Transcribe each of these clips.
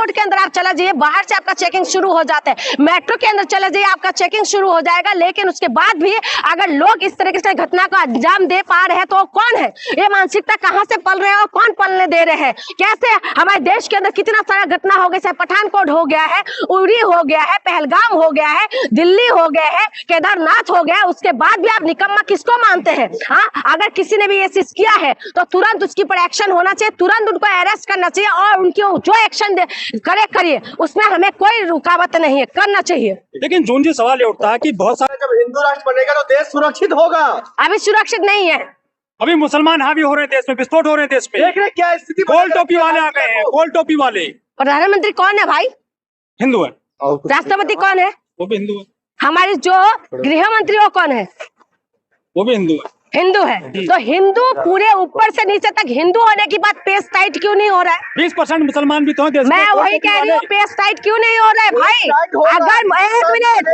Airport के अंदर आप चला जाइए, बाहर से आपका चेकिंग शुरू हो जाता है, मेट्रो के अंदर चला जाइए आपका चेकिंग शुरू हो जाएगा। लेकिन उसके बाद भी अगर लोग इस तरीके से घटना को अंजाम दे पा रहे हैं तो कौन है? ये मानसिकता कहां से पल रहे हैं और कौन पलने दे रहे हैं? कैसे हमारे देश के अंदर कितना सारा घटना हो गया, चाहे पठानकोट हो गया है, उरी हो गया है, पहलगाम हो गया है, दिल्ली हो गया है, केदारनाथ हो गया, उसके बाद भी आप निकम्मा किसको मानते हैं? हाँ, अगर किसी ने भी ये चीज किया है तो तुरंत उसके पर एक्शन होना चाहिए, तुरंत उनको अरेस्ट करना चाहिए और उनकी जो एक्शन करिए, उसमें हमें कोई रुकावट नहीं है, करना चाहिए। लेकिन जून जी सवाल ये उठता है कि बहुत सारे जब हिंदू राष्ट्र बनेगा तो देश सुरक्षित होगा। अभी सुरक्षित नहीं है, अभी मुसलमान हावी हो रहे हैं देश में, विस्फोट हो रहे हैं देश में। देख रहे क्या स्थिति, गोल टोपी वाले आ गए हैं, गोल टोपी वाले। प्रधानमंत्री कौन है भाई? हिंदू है। राष्ट्रपति कौन है? वो भी हिंदू है। हमारी जो गृह मंत्री वो कौन है? वो भी हिंदू है। हिंदू है। तो हिंदू पूरे ऊपर से नीचे तक हिंदू होने की बात पेश टाइट क्यों नहीं हो रहा है? 20% मुसलमान भी तो हैं देश में। मैं वही कह रही हूँ, पेश टाइट क्यों नहीं हो रहा है भाई? अगर एक मिनट,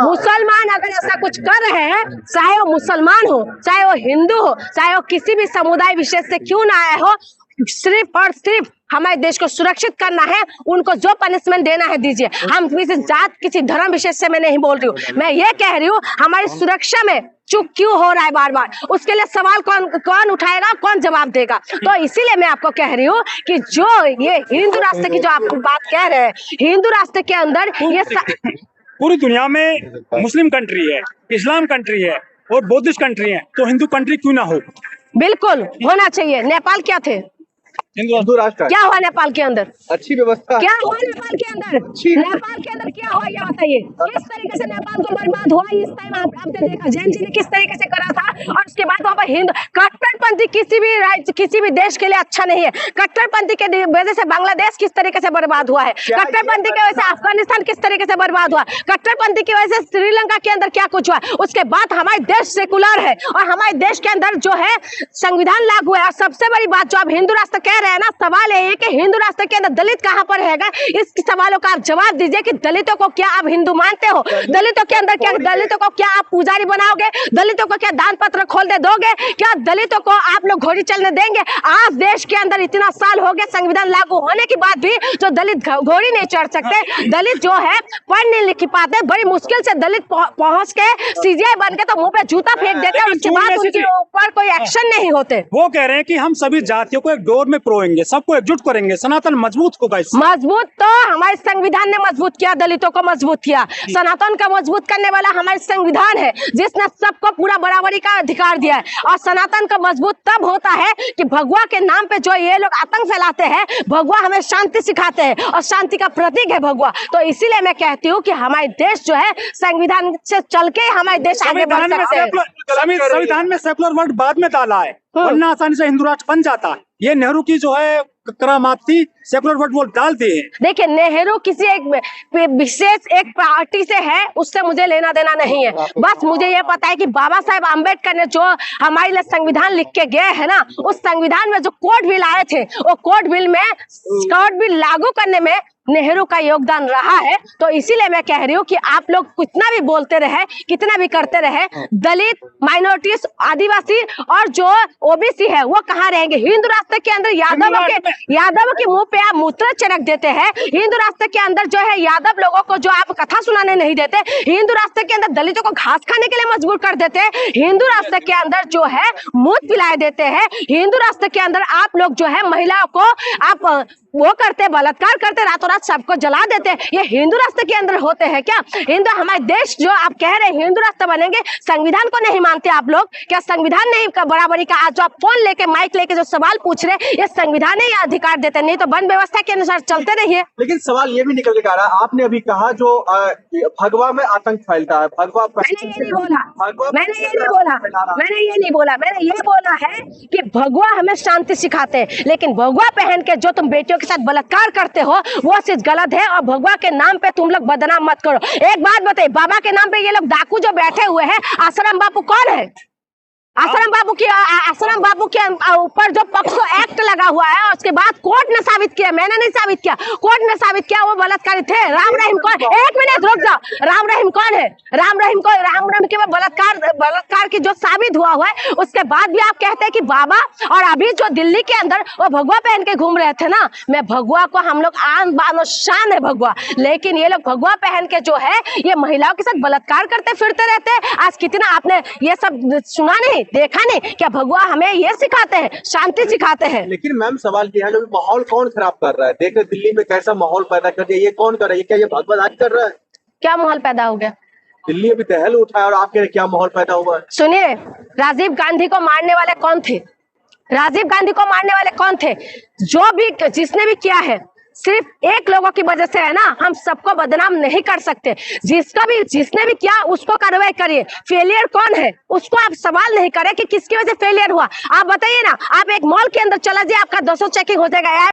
मुसलमान अगर ऐसा कुछ कर रहे हैं, चाहे वो मुसलमान हो, चाहे वो हिंदू हो, चाहे वो किसी भी समुदाय विशेष से क्यों ना आए हो, सिर्फ और सिर्फ हमारे देश को सुरक्षित करना है, उनको जो पनिशमेंट देना है दीजिए। हम किसी जात, किसी धर्म विशेष से मैं नहीं बोल रही हूँ, मैं ये कह रही हूँ हमारी सुरक्षा में चूक क्यों हो रहा है बार बार, उसके लिए सवाल कौन उठाएगा, कौन जवाब देगा? तो इसीलिए मैं आपको कह रही हूँ कि जो ये हिंदू राष्ट्र की जो आप बात कह रहे हैं, हिंदू राष्ट्र के अंदर ये पूरी दुनिया में मुस्लिम कंट्री है, इस्लाम कंट्री है और बौद्धिस्ट कंट्री है, तो हिंदू कंट्री क्यों ना हो? बिल्कुल होना चाहिए। नेपाल क्या थे? हिंदू राष्ट्र। क्या हुआ नेपाल के अंदर? अच्छी व्यवस्था। क्या हुआ नेपाल के अंदर? नेपाल के अंदर क्या हुआ ये बताइए। किस तरीके से नेपाल को बर्बाद हुआ इस टाइम आपने देखा, जैन जी ने किस तरीके से करा था। और उसके बाद वहाँ पर हिंदू कट्टरपंथी किसी भी राज्य, किसी भी देश के लिए अच्छा नहीं है। कट्टरपंथी के वजह से बांग्लादेश किस तरीके से बर्बाद हुआ है, कट्टरपंथी की वजह से अफगानिस्तान किस तरीके से बर्बाद हुआ, कट्टरपंथी की वजह से श्रीलंका के अंदर क्या कुछ हुआ। उसके बाद हमारे देश सेकुलर है और हमारे देश के अंदर जो है संविधान लागू है। और सबसे बड़ी बात जो आप हिंदू राष्ट्र कह रहे हैं ना, सवाल ये है कि हिंदू राष्ट्र के अंदर दलित कहां पर रहेगा? इस सवालों का आप जवाब दीजिए कि दलितों को क्या आप हिंदू मानते हो? दलितों के अंदर क्या, दलितों को क्या आप पुजारी बनाओगे? दलितों को क्या दान पत्र खोलने दोगे? क्या दलितों को आप लोग घोड़ी चलने देंगे? आज देश के अंदर इतना साल हो गए संविधान लागू होने के बाद भी जो दलित घोड़ी नहीं चढ़ सकते, दलित जो है पढ़ नहीं लिख पाते, बड़ी मुश्किल से दलित पहुंच के सीजीआई बन के तो मुंह पे जूता फेंक देते हैं, उसके बाद उनके ऊपर कोई एक्शन नहीं होते। वो कह रहे हैं कि हम सभी जातियों को एक डोर में पिरोएंगे, सबको एकजुट करेंगे, सनातन मजबूत होगा। मजबूत तो हमारे संविधान ने मजबूत किया, दलितों को मजबूत किया। सनातन का मजबूत करने वाला हमारे संविधान है जिसने सबको पूरा बराबरी का अधिकार दिया है। और सनातन का मजबूत तब होता है कि भगवा के नाम पे जो ये लोग आतंक फैलाते हैं, भगवा हमें शांति सिखाते हैं और शांति का प्रतीक है भगवा। तो इसीलिए मैं कहती हूँ कि हमारे देश जो है संविधान से चल के हमारे देश आगे बढ़ सकते हैं। संविधान में सेकुलर वर्ड बाद में डाला है, वरना आसानी से हिंदू राष्ट्र बन जाता है। ये नेहरू की जो है करामात थी, सेकुलर वर्ड वो डालते हैं। देखिए, नेहरू किसी एक विशेष एक पार्टी से है, उससे मुझे लेना देना नहीं है। बस मुझे ये पता है कि बाबा साहेब आम्बेडकर ने जो हमारे लिए संविधान लिख के गए हैं ना, उस संविधान में जो कोड बिल आए थे, वो कोड बिल लागू करने में नेहरू का योगदान रहा है। तो इसीलिए मैं कह रही हूँ कि आप लोग कितना भी बोलते रहे, कितना भी करते रहे, दलित, माइनॉरिटीज, आदिवासी और जो ओबीसी है वो कहाँ रहेंगे? हिंदू राष्ट्र के अंदर यादव के मुंह पे आप मूत्र छिड़क देते हैं। हिंदू राष्ट्र के अंदर जो है यादव लोगों को जो आप कथा सुनाने नहीं देते, हिंदू राष्ट्र के अंदर दलितों को घास खाने के लिए मजबूर कर देते हैं, हिंदू राष्ट्र के अंदर जो है मूत पिलाए देते हैं, हिंदू राष्ट्र के अंदर आप लोग जो है महिलाओं को आप वो करते, बलात्कार करते, रातों रात सबको जला देते हैं। ये हिंदू राष्ट्र के अंदर होते हैं क्या? हिंदू हमारे देश जो आप कह रहे हैं हिंदू राष्ट्र बनेंगे, संविधान को नहीं मानते आप लोग क्या? संविधान नहीं का बराबरी का आज जो आप फोन लेके माइक लेके जो सवाल पूछ रहे हैं, ये संविधान ही अधिकार देते, नहीं तो वन व्यवस्था के अनुसार चलते रहिए। लेकिन सवाल ये भी निकल के आ रहा है, आपने अभी कहा जो भगवा में आतंक फैलता है, भगवा, मैंने ये नहीं बोला, मैंने ये बोला है कि भगवा हमें शांति सिखाते हैं, लेकिन भगवा पहन के जो तुम बेटियों के साथ बलात्कार करते हो वो चीज गलत है। और भगवा के नाम पे तुम लोग बदनाम मत करो। एक बात बताइए, बाबा के नाम पे ये लोग डाकू जो बैठे हुए हैं, आसाराम बापू कौन है? आश्रम बाबू के ऊपर जो पॉक्सो एक्ट लगा हुआ है, उसके बाद कोर्ट ने साबित किया, मैंने नहीं साबित किया, कोर्ट ने साबित किया वो बलात्कारी थे। राम रहीम कौन? एक मिनट रुक जाओ, राम रहीम कौन है? राम रहीम के बलात्कार की जो साबित हुआ है, उसके बाद भी आप कहते हैं कि बाबा, और अभी जो दिल्ली के अंदर वो भगवा पहन के घूम रहे थे ना, मैं भगवा को, हम लोग आन बान और शान है भगवा, लेकिन ये लोग भगवा पहन के जो है ये महिलाओं के साथ बलात्कार करते फिरते रहते हैं। आज कितना आपने ये सब सुना नहीं, देखा नहीं? क्या भगवा हमें ये सिखाते हैं, शांति सिखाते हैं? लेकिन मैम सवाल ये है, जो माहौल कौन खराब कर रहा है? देख रहे दिल्ली में कैसा माहौल पैदा कर दिया, ये कौन कर रहा है? ये क्या ये भगवा राज कर रहा है? क्या माहौल पैदा हो गया? दिल्ली अभी तहल उठा है और आप कह रहे क्या माहौल पैदा हुआ है? सुनिए, राजीव गांधी को मारने वाले कौन थे? राजीव गांधी को मारने वाले कौन थे? जो भी, जिसने भी किया है, सिर्फ एक लोगों की वजह से है ना, हम सबको बदनाम नहीं कर सकते। जिसने भी किया उसको कार्रवाई करिए। फेलियर कौन है उसको आप सवाल नहीं करें कि किसकी वजह से फेलियर हुआ। आप बताइए ना, आप एक मॉल के अंदर चला जाइए, आपका 200 चेकिंग हो जाएगा।